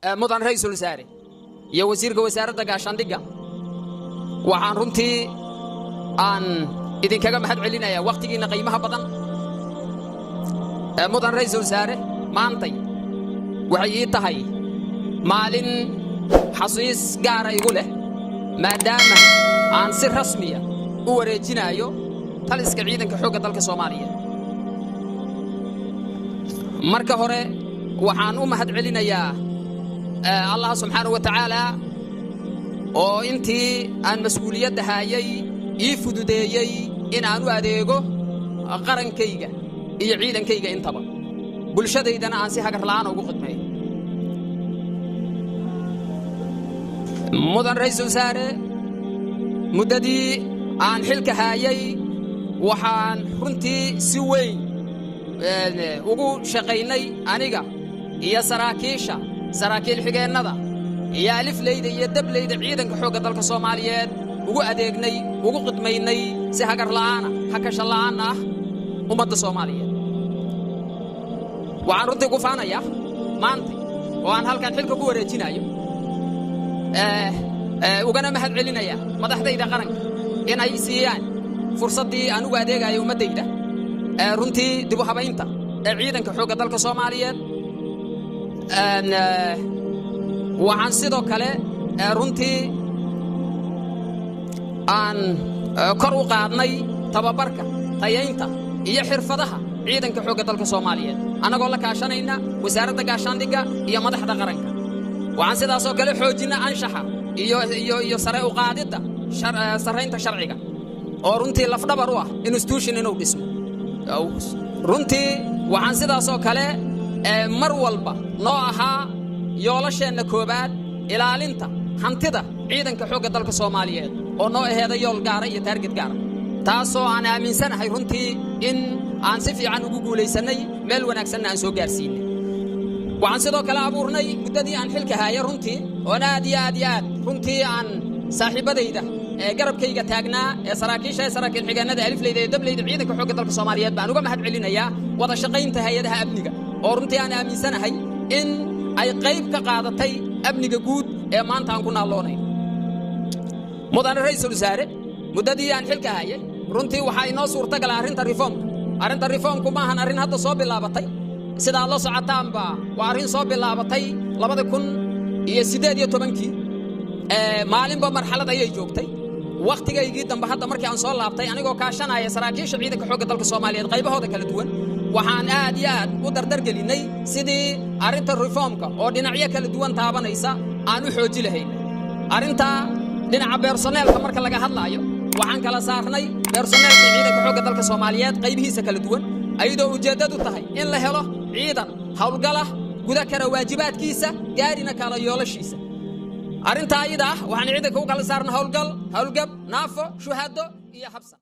مدن رئيس الوزراء يا وزير وزارة gaashaandhigga waxaan runtii aan idinkaga mahad celinayaa waqtigiina qiimaha badan mudan ra'iisul wasaare maantay waxay ii tahay maalin xasuus gaar ah igu leh maadaama aan si rasmi ah u wareejinayo taliska ciidanka xoogga dalka Soomaaliya marka hore waxaan u mahad celinayaa Allah subhanahu wa ta'ala oo intii aan mas'uuliyadda hayay ii fududeeyay in aan u adeego qarankayga iyo ciidankayga intaba bulshadeydana aan si hagar la'aan ugu khidmeeyo mudan ra'iisul wasaare muddadii aan xilka hayay waxaan runtii si weyn ugu shaqaynay aniga iyo saraakiil xigeenada iyo alifleyda iyo dableyda ciidanka xoogga dalka Soomaaliyeed ugu adeegnay ugu khidmaynay si hagar la'aan hakasha la'aan ah ummadda Soomaaliyeed waxaan runtii ku faanayaa maanta oo aan halkan xilka ku wareejinayo ugana mahad celinaya madaxdayda qaranka in ay siiyaan fursadii aan ugu adeegayo ummadayda runtii dib u habaynta ciidanka xoogga dalka Soomaaliyeed waxaan sidoo kale runtii aan kor u qaadnay tababarka tayeynta iyo xirfadaha ciidanka xoogga dalka Soomaaliyeed anagoo la kaashanayna wasaaradda gaashaandhigga iyo madaxda qaranka waxaan sidaas oo kale xoojinaa anshaxa iyo sare u qaadida saraynta sharciga oo runtii lafdhabar u ah institution inuu dhismo runtii waxaan sidaas oo kale mar walba noo ahaa yoolasheena koobaad ilaalinta hantida ciidanka xoogga dalka Soomaaliyeed oo noo aheeday yool gaar iyo target gaar taasoo aan aaminsanahay runtii in aan si fiican ugu guuleysanay meel wanaagsan aan soo gaarsiinay waxaan sidoo kale abuurnay muddadii aan xilka hayay runtii oo aad runtii aan saaxiibadayda garabkayga taagnaa saraakiil xigeenada alifleyda iyo dableyda ciidanka xoogga dalka Soomaaliyeed baan uga mahad celinayaa wada shaqaynta hay'adaha amniga oo runtii aan aaminsanahay in ay qayb ka qaadatay amniga guud ee maanta aan ku naaloonay mudan ra'iisul wasaare muddadii aan xilka hayay runtii waxa inoo suurtagal arrinta reformku ma ahan arrin hadda soo bilaabatay sida la socotaanba waa arrin soo bilaabatay 2018 maalinba marxalad ayay joogtay waqtigaygii dambe hadda markii aan soo laabtay anigoo kaashanaya saraakiisha ciidanka xoogga dalka Soomaaliyeed qaybahooda kala duwan waxaan aad u dardar gelinay sidii arrinta reformka oo dhinacyo kala duwan taabanaysa aan u xooji lahayn arrinta dhinaca personalka marka laga hadlaayo waxaan kala saarnay personalka ciidanka xoogga dalka Soomaaliyeed qaybihiisa kala duwan ayadoo ujeedadu tahay in la helo ciidan hawlgala guda kara waajibaadkiisa gaarina kala yoolashiisa arrinta ayada waxaan ciidanka u kala saarnaa hawlgab naafo shuhado iyo habsan